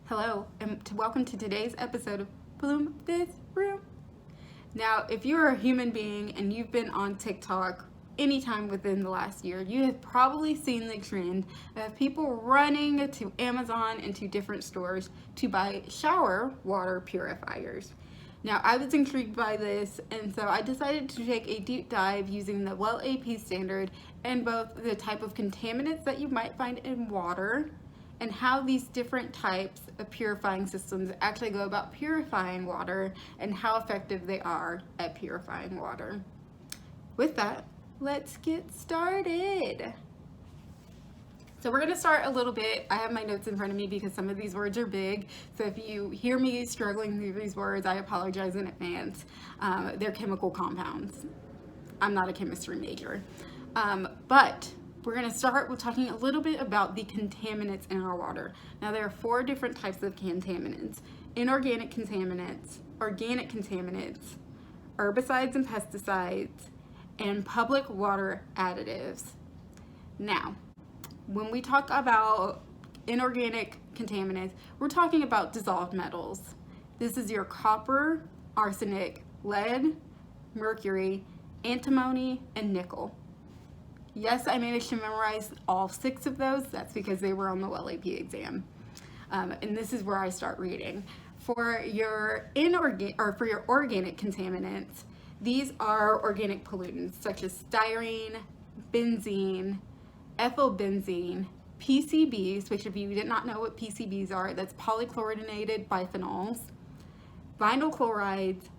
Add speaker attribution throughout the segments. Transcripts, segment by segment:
Speaker 1: Hello, and welcome to today's episode of Bloom This Room. Now, if you're a human being and you've been on TikTok anytime within the last year, you have probably seen the trend of people running to Amazon and to different stores to buy shower water purifiers. Now, I was intrigued by this, and so I decided to take a deep dive using the WELL AP standard and both the type of contaminants that you might find in water and how these different types of purifying systems actually go about purifying water and how effective they are at purifying water. With that, let's get started. So we're going to start a little bit. I have my notes in front of me because some of these words are big. So if you hear me struggling through these words, I apologize in advance. They're chemical compounds. I'm not a chemistry major. But we're going to start with talking a little bit about the contaminants in our water. Now, there are 4 different types of contaminants: inorganic contaminants, organic contaminants, herbicides and pesticides, and public water additives. Now, when we talk about inorganic contaminants, we're talking about dissolved metals. This is your copper, arsenic, lead, mercury, antimony, and nickel. Yes, I managed to memorize all 6 of those. That's because they were on the WELL AP exam. And this is where I start reading. For your organic contaminants, these are organic pollutants such as styrene, benzene, ethylbenzene, PCBs, which if you did not know what PCBs are, that's polychlorinated biphenyls, vinyl chlorides,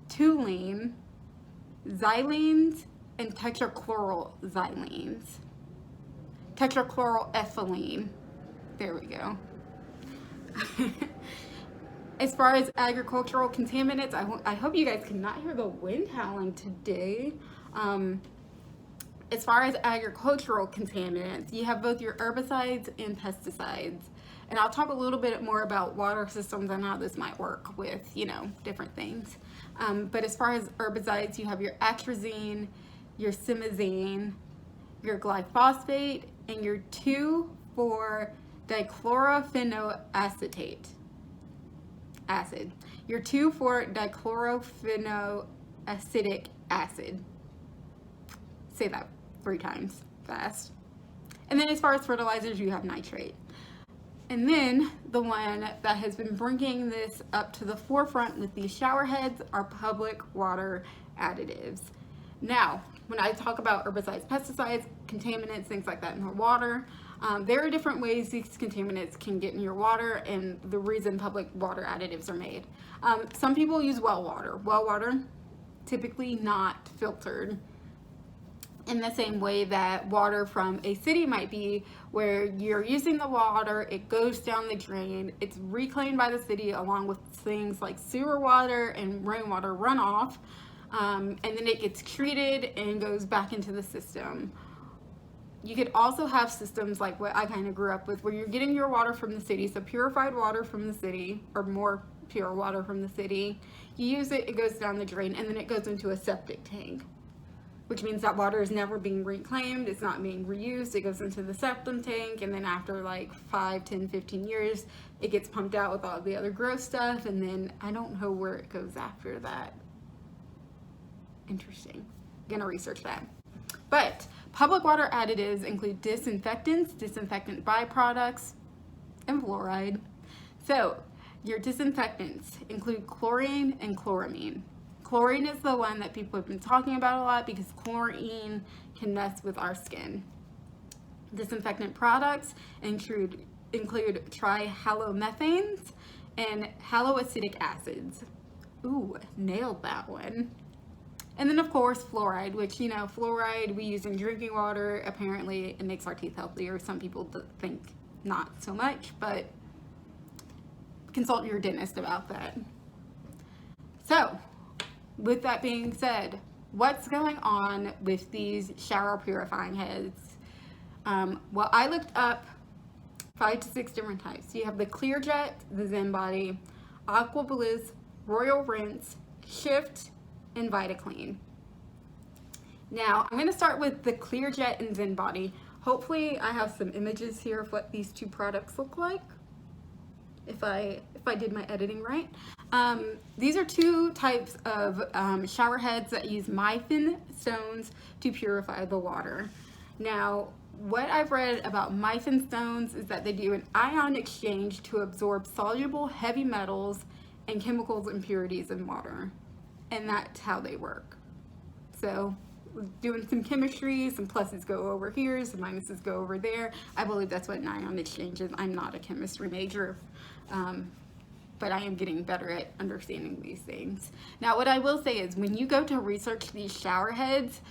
Speaker 1: toluene, xylenes, and tetrachloroethylene. There we go. As far as agricultural contaminants, I hope you guys cannot hear the wind howling today. As far as agricultural contaminants, you have both your herbicides and pesticides. And I'll talk a little bit more about water systems and how this might work with, different things. But as far as herbicides, you have your atrazine, your simazine, your glyphosate, and your 2,4-dichlorophenoacetate acid. Your 2,4-dichlorophenoacetic acid. Say that 3 times fast. And then as far as fertilizers, you have nitrate. And then the one that has been bringing this up to the forefront with these shower heads are public water additives. Now, when I talk about herbicides, pesticides, contaminants, things like that in our water, there are different ways these contaminants can get in your water and the reason public water additives are made. Some people use well water. Well water, typically not filtered in the same way that water from a city might be, where you're using the water, it goes down the drain, it's reclaimed by the city along with things like sewer water and rainwater runoff. And then it gets treated and goes back into the system. You could also have systems like what I kind of grew up with, where you're getting your water from the city, so purified water from the city, or more pure water from the city. You use it, it goes down the drain, and then it goes into a septic tank, which means that water is never being reclaimed, it's not being reused, it goes into the septic tank, and then after like 5, 10, 15 years, it gets pumped out with all the other gross stuff, and then I don't know where it goes after that. Interesting. I'm gonna research that. But public water additives include disinfectants, disinfectant byproducts, and fluoride. So your disinfectants include chlorine and chloramine. Chlorine is the one that people have been talking about a lot because chlorine can mess with our skin. Disinfectant products include trihalomethanes and haloacetic acids. Ooh, nailed that one. And then, of course, fluoride, which, fluoride we use in drinking water. Apparently, it makes our teeth healthier. Some people think not so much, but consult your dentist about that. So, with that being said, what's going on with these shower purifying heads? Well, I looked up 5 to 6 different types. You have the Clear Jet, the Zen Body, Aqua Bliss, Royal Rinse, Shift, and VitaClean. Now, I'm going to start with the Clear Jet and Zen Body. Hopefully I have some images here of what these 2 products look like. if I did my editing right. These are two types of shower heads that use Meissen stones to purify the water. Now, what I've read about Meissen stones is that they do an ion exchange to absorb soluble heavy metals and chemicals impurities in water, and that's how they work. So doing some chemistry, some pluses go over here, some minuses go over there. I believe that's what an ion exchange is. I'm not a chemistry major, but I am getting better at understanding these things. Now, what I will say is when you go to research these shower heads,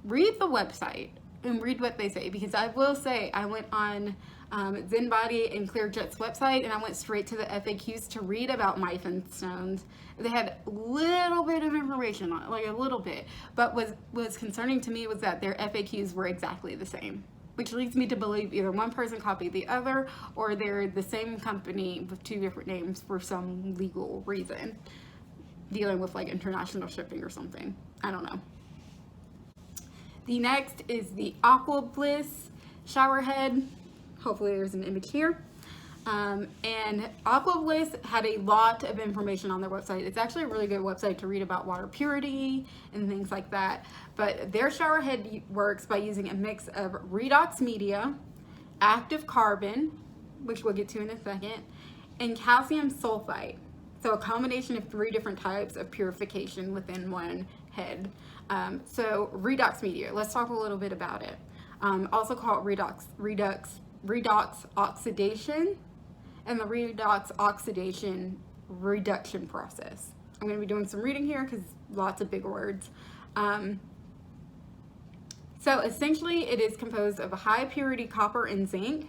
Speaker 1: read the website and read what they say, because I will say I went on ZenBody and ClearJet's website and I went straight to the FAQs to read about Meissen stones. They had a little bit of information on it, like a little bit, but was concerning to me was that their FAQs were exactly the same, which leads me to believe either one person copied the other or they're the same company with two different names for some legal reason, dealing with like international shipping or something. I don't know. The next is the Aqua Bliss shower head. Hopefully there's an image here. And Aqua Bliss had a lot of information on their website. It's actually a really good website to read about water purity and things like that. But their shower head works by using a mix of redox media, active carbon, which we'll get to in a second, and calcium sulfite. So a combination of 3 different types of purification within one head. So redox media, let's talk a little bit about it. Also called redox oxidation and the redox oxidation reduction process. I'm going to be doing some reading here because lots of big words. So essentially it is composed of a high purity copper and zinc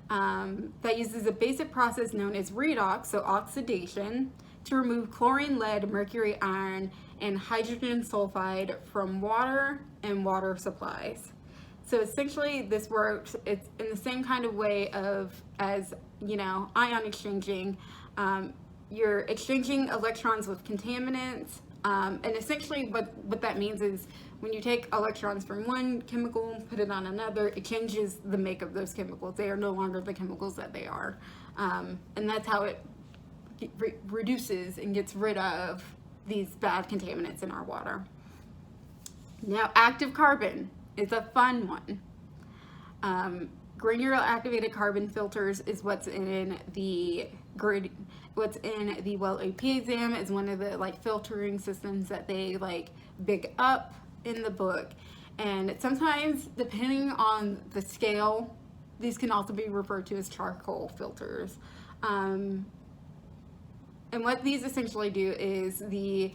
Speaker 1: that uses a basic process known as redox, so oxidation, to remove chlorine, lead, mercury, iron, and hydrogen sulfide from water and water supplies. So essentially this works, it's in the same kind of way as ion exchanging. You're exchanging electrons with contaminants, and essentially what that means is when you take electrons from one chemical, put it on another, it changes the make of those chemicals. They are no longer the chemicals that they are. And that's how it reduces and gets rid of these bad contaminants in our water. Now, active carbon is a fun one. Granular activated carbon filters is what's in the well AP exam is one of the filtering systems that they big up in the book. And sometimes, depending on the scale, these can also be referred to as charcoal filters. And what these essentially do is the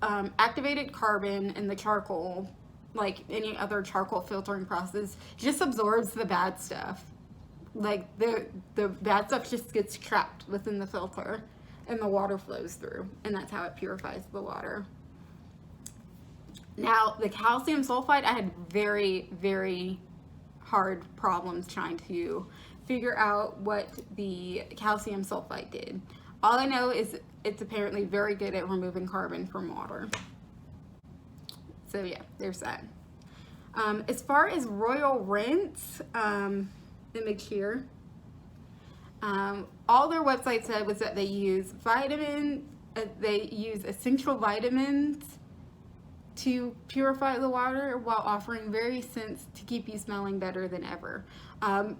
Speaker 1: activated carbon and the charcoal, like any other charcoal filtering process, just absorbs the bad stuff. Like the bad stuff just gets trapped within the filter and the water flows through, and that's how it purifies the water. Now, the calcium sulfide, I had very, very hard problems trying to figure out what the calcium sulfide did. All I know is it's apparently very good at removing carbon from water. So yeah, there's that. As far as Royal Rinse, image here, all their website said was that they use essential vitamins to purify the water while offering various scents to keep you smelling better than ever.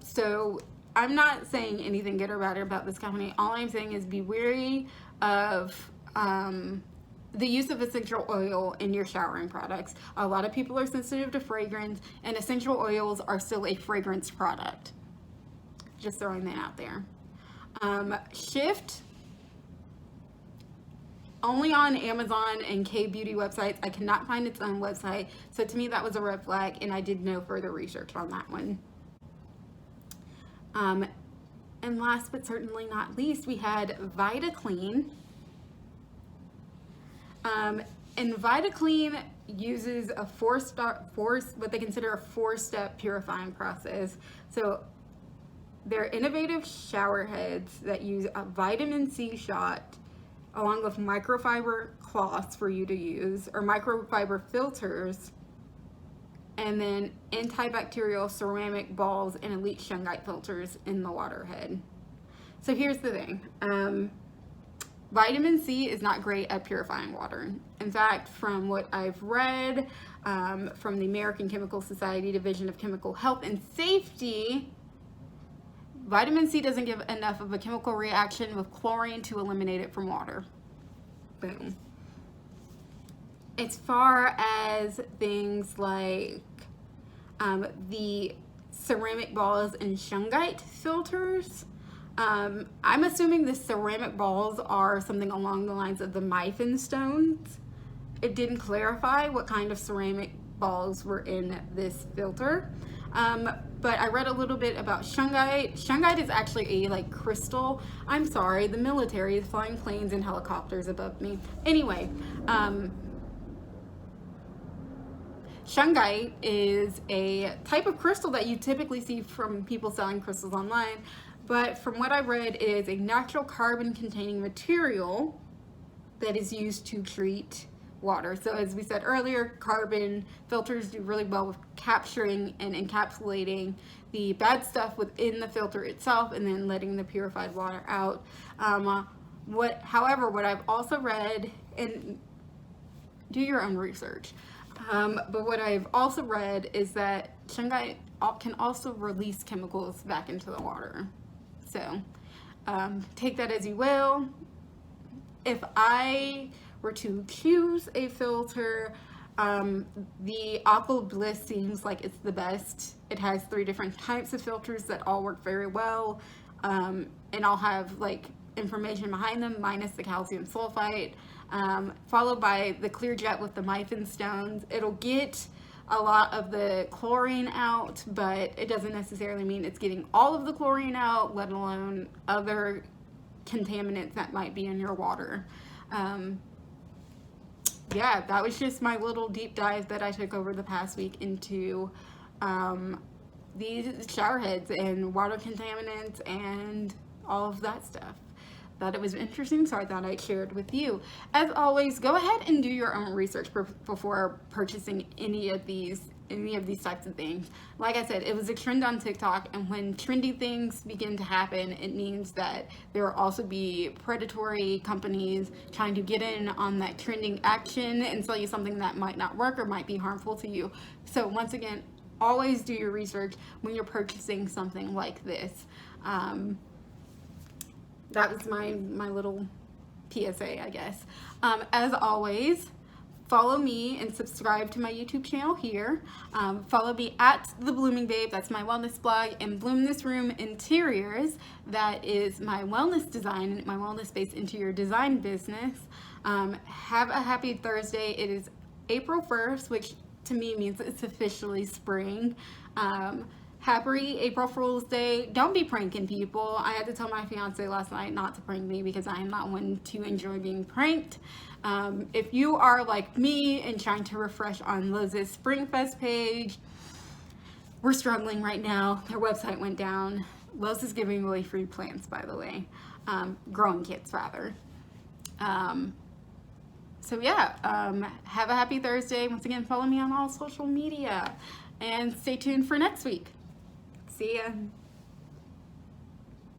Speaker 1: So I'm not saying anything good or bad about this company. All I'm saying is be wary of the use of essential oil in your showering products. A lot of people are sensitive to fragrance, and essential oils are still a fragrance product. Just throwing that out there. Shift, only on Amazon and K-Beauty websites. I cannot find its own website. So to me, that was a red flag, and I did no further research on that one. And last but certainly not least, we had VitaClean. And VitaClean uses a what they consider a 4-step purifying process. So they're innovative shower heads that use a vitamin C shot along with microfiber cloths for you to use, or microfiber filters, and then antibacterial ceramic balls and elite shungite filters in the water head. So here's the thing. Vitamin C is not great at purifying water. In fact, from what I've read from the American Chemical Society Division of Chemical Health and Safety, vitamin C doesn't give enough of a chemical reaction with chlorine to eliminate it from water. Boom. As far as things like the ceramic balls and shungite filters, I'm assuming the ceramic balls are something along the lines of the Meiffen stones. It didn't clarify what kind of ceramic balls were in this filter. But I read a little bit about shungite. Shungite is actually a like crystal. I'm sorry, the military is flying planes and helicopters above me. Anyway, shungite is a type of crystal that you typically see from people selling crystals online. But from what I read, it is a natural carbon containing material that is used to treat water. So as we said earlier, carbon filters do really well with capturing and encapsulating the bad stuff within the filter itself and then letting the purified water out. However, what I've also read, and do your own research, but what I've also read is that shungite can also release chemicals back into the water. So take that as you will. If I were to choose a filter, the Aqua Bliss seems like it's the best. It has 3 different types of filters that all work very well, and I'll have like information behind them minus the calcium sulfite, followed by the clear jet with the Meiffen stones. It'll get a lot of the chlorine out, but it doesn't necessarily mean it's getting all of the chlorine out, let alone other contaminants that might be in your water. Yeah, that was just my little deep dive that I took over the past week into these shower heads and water contaminants and all of that stuff. Thought it was interesting, so I thought I'd share it with you. As always, go ahead and do your own research before purchasing any of these types of things. Like I said, it was a trend on TikTok, and when trendy things begin to happen, it means that there will also be predatory companies trying to get in on that trending action and sell you something that might not work or might be harmful to you. So once again, always do your research when you're purchasing something like this. That was my little PSA, I guess. As always, follow me and subscribe to my YouTube channel here. Follow me at The Blooming Babe. That's my wellness blog. And Bloom This Room Interiors. That is my wellness design, my wellness-based interior design business. Have a happy Thursday. It is April 1st, which to me means it's officially spring. Happy April Fool's Day. Don't be pranking people. I had to tell my fiance last night not to prank me because I am not one to enjoy being pranked. If you are like me and trying to refresh on Loz's Spring Fest page, we're struggling right now. Their website went down. Loz is giving away free plants, by the way. Growing kits, rather. So yeah, have a happy Thursday. Once again, follow me on all social media. And stay tuned for next week. See ya.